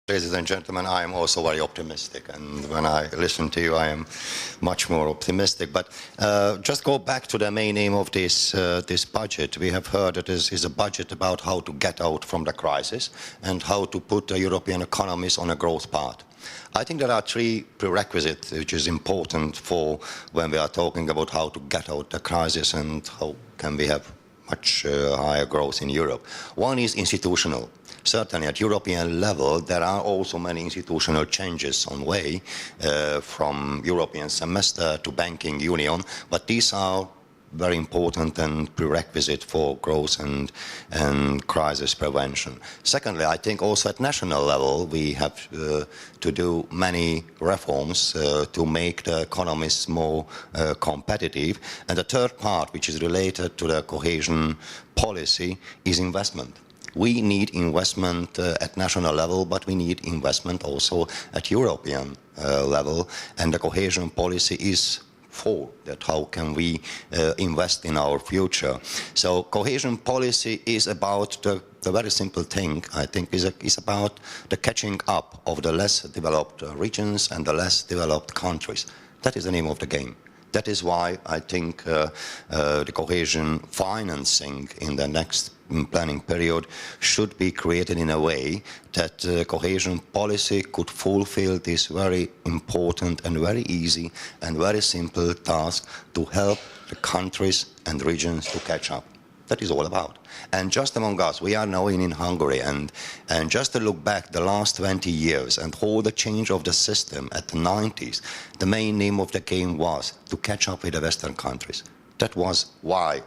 Ladies and gentlemen, I am also very optimistic, and when I listen to you, I am much more optimistic. But just go back to the main aim of this budget. We have heard it is a budget about how to get out from the crisis and how to put the European economies on a growth path. I think there are three prerequisites which is important for when we are talking about how to get out the crisis and how can we have much higher growth in Europe. One is institutional. Certainly at European level, there are also many institutional changes on way from European semester to banking union, but these are very important and prerequisite for growth and crisis prevention. Secondly, I think also at national level, we have to do many reforms to make the economies more competitive. And the third part, which is related to the cohesion policy, is investment. We need investment at national level, but we need investment also at European level, and the cohesion policy is for that. How can we invest in our future? So cohesion policy is about the very simple thing, I think, is about the catching up of the less developed regions and the less developed countries. That is the name of the game. That is why I think the cohesion financing in the next planning period should be created in a way that cohesion policy could fulfill this very important and very easy and very simple task to help the countries and regions to catch up. That is all about. And just among us, we are now in Hungary, and just to look back the last 20 years and all the change of the system at the 90s, the main name of the game was to catch up with the Western countries. That was why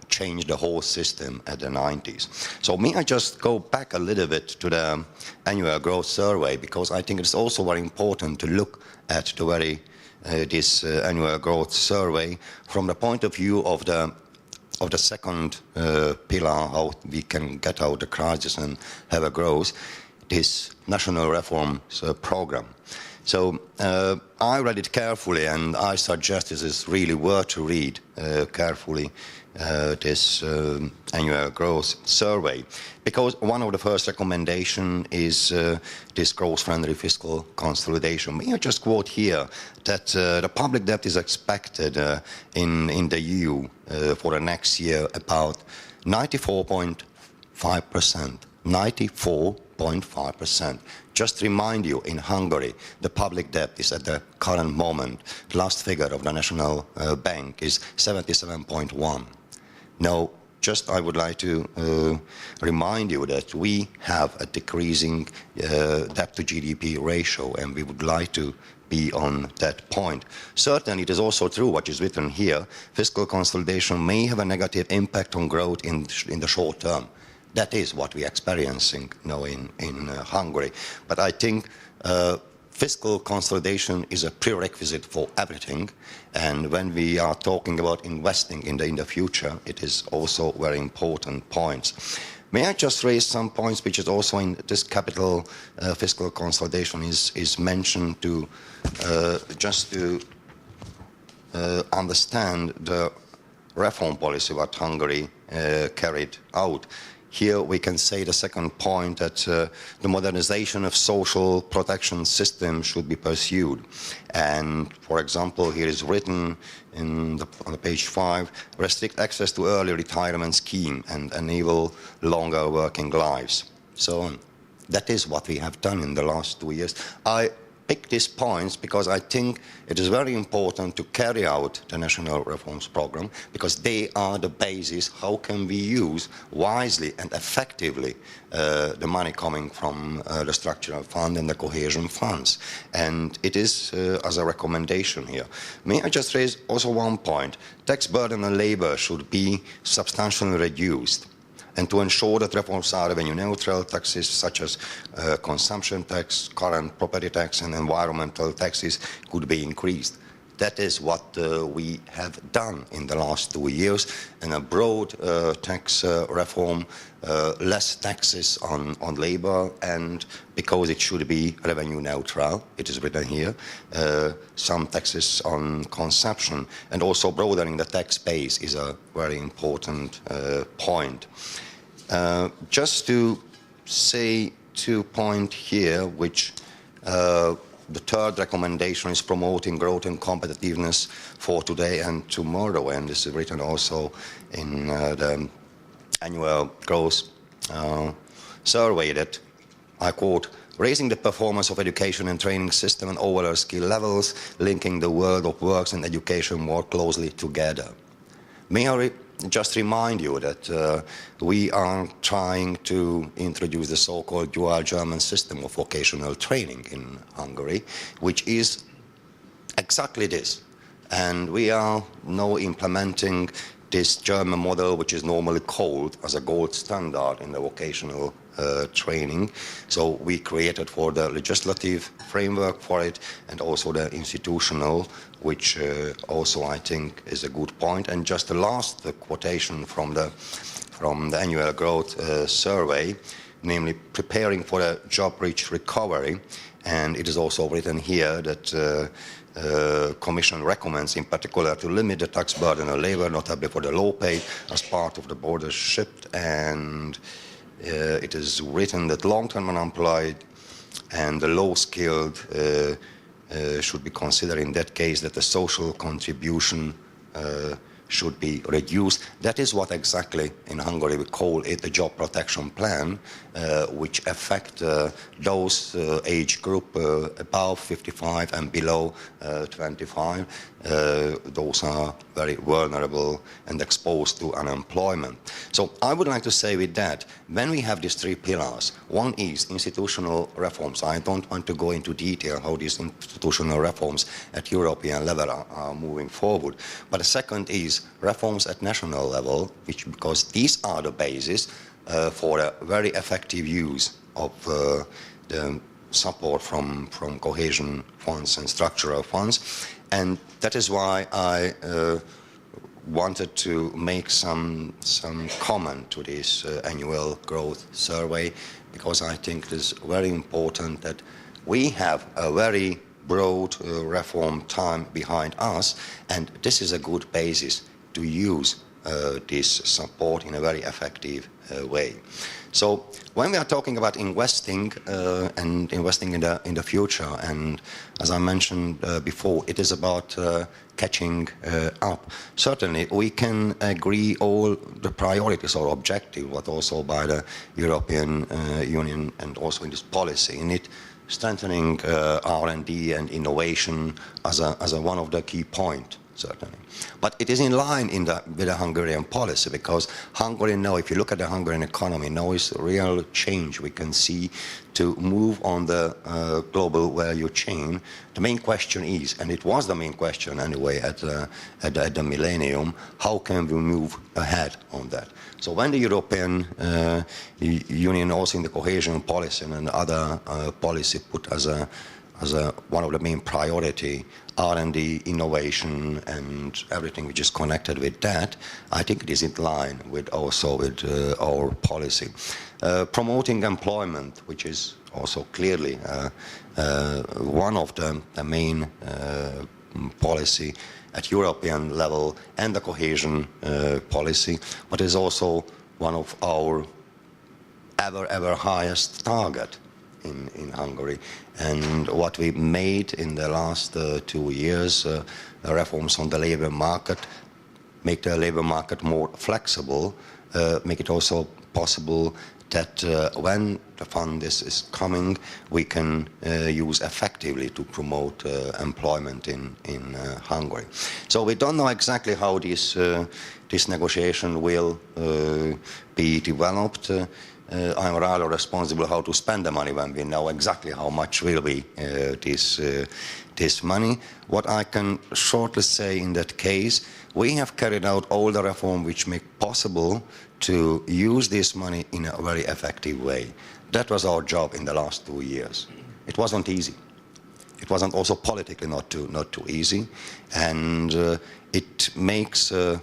changed the whole system at the 90s. So may I just go back a little bit to the annual growth survey, because I think it's also very important to look at the this annual growth survey from the point of view of the second pillar, how we can get out the crisis and have a growth, this national reforms program. So I read it carefully, and I suggest this is really worth to read carefully this annual growth survey, because one of the first recommendations is this growth-friendly fiscal consolidation. May I just quote here that the public debt is expected in the EU for the next year about 94.5%. 94.5%. Just to remind you, in Hungary, the public debt is at the current moment, the last figure of the National Bank is 77.1. Now, just I would like to remind you that we have a decreasing debt to GDP ratio, and we would like to be on that point. Certainly, it is also true what is written here. Fiscal consolidation may have a negative impact on growth in the short term. That is what we are experiencing now in Hungary. But I think fiscal consolidation is a prerequisite for everything. And when we are talking about investing in the future, it is also very important points. May I just raise some points which is also in this capital fiscal consolidation is mentioned to just to understand the reform policy what Hungary carried out. Here we can say the second point that the modernization of social protection system should be pursued. And for example, here is written on page 5, restrict access to early retirement scheme and enable longer working lives. So that is what we have done in the last 2 years. I pick these points because I think it is very important to carry out the national reforms program, because they are the basis how can we use wisely and effectively the money coming from the structural fund and the cohesion funds. And it is as a recommendation here. May I just raise also one point? Tax burden on labor should be substantially reduced. And to ensure that reforms are revenue neutral, taxes such as consumption tax, current property tax and environmental taxes could be increased. That is what we have done in the last 2 years, and a broad tax reform, less taxes on labor, and because it should be revenue neutral, it is written here, some taxes on consumption, and also broadening the tax base is a very important point. Just to say to point here, which the third recommendation is promoting growth and competitiveness for today and tomorrow, and this is written also in the annual growth survey that, I quote, raising the performance of education and training system and overall skill levels, linking the world of works and education more closely together. May I just remind you that we are trying to introduce the so-called dual German system of vocational training in Hungary, which is exactly this. And we are now implementing this German model, which is normally called as a gold standard in the vocational training. So we created for the legislative framework for it and also the institutional, which also I think is a good point. And just the last quotation from the annual growth survey, namely preparing for a job-rich recovery. And it is also written here that Commission recommends in particular to limit the tax burden on labor, notably for the low paid, as part of the border shift. And it is written that long-term unemployed and the low-skilled should be considered in that case that the social contribution should be reduced. That is what exactly in Hungary we call it the job protection plan, which affect those age group above 55 and below 25. Those are very vulnerable and exposed to unemployment. So I would like to say with that, when we have these three pillars, one is institutional reforms. I don't want to go into detail how these institutional reforms at European level are moving forward. But the second is reforms at national level, because these are the basis for a very effective use of the support from cohesion funds and structural funds. And that is why I wanted to make some comment to this annual growth survey, because I think it is very important that we have a very broad reform time behind us, and this is a good basis to use this support in a very effective way. So when we are talking about investing and investing in the future, and as I mentioned before, it is about catching up. Certainly we can agree all the priorities or objectives, but also by the European Union and also in this policy in it, strengthening R&D and innovation as a one of the key points. Certainly. But it is in line with the Hungarian policy, because Hungary now, if you look at the Hungarian economy, now is a real change we can see to move on the global value chain. The main question is, and it was the main question anyway at the millennium, how can we move ahead on that? So when the European Union, also in the cohesion policy and other policy, put as one of the main priority R&D, innovation, and everything which is connected with that, I think it is in line with also with our policy. Promoting employment, which is also clearly one of the main policy at European level, and the cohesion policy, but is also one of our ever highest target in Hungary. And what we made in the last 2 years, the reforms on the labor market, make the labor market more flexible, make it also possible that when the fund is coming, we can use effectively to promote employment in Hungary. So we don't know exactly how this negotiation will be developed. I'm rather responsible how to spend the money when we know exactly how much will be this money. What I can shortly say in that case, we have carried out all the reform which make possible to use this money in a very effective way. That was our job in the last 2 years. It wasn't easy. It wasn't also politically not too easy, and it makes the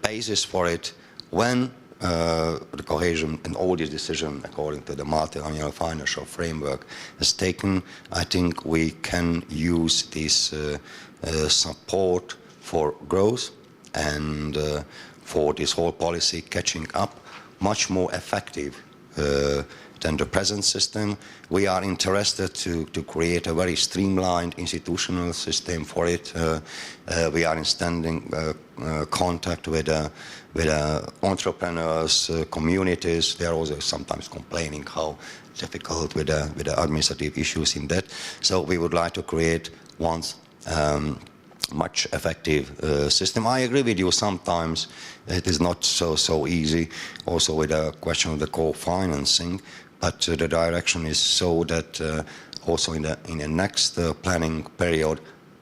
basis for it when the cohesion and all these decisions according to the multi-annual financial framework is taken. I think we can use this support for growth and for this whole policy catching up much more effective than the present system. We are interested to create a very streamlined institutional system for it. We are in standing contact with entrepreneurs, communities. They are also sometimes complaining how difficult with the administrative issues in that. So we would like to create once much effective system. I agree with you, sometimes it is not so easy, also with the question of the co-financing, but the direction is so that also in the next planning period,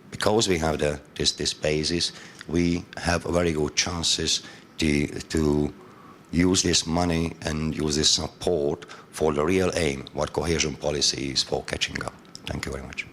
because we have this basis, we have very good chances to use this money and use this support for the real aim, what cohesion policy is for catching up. Thank you very much.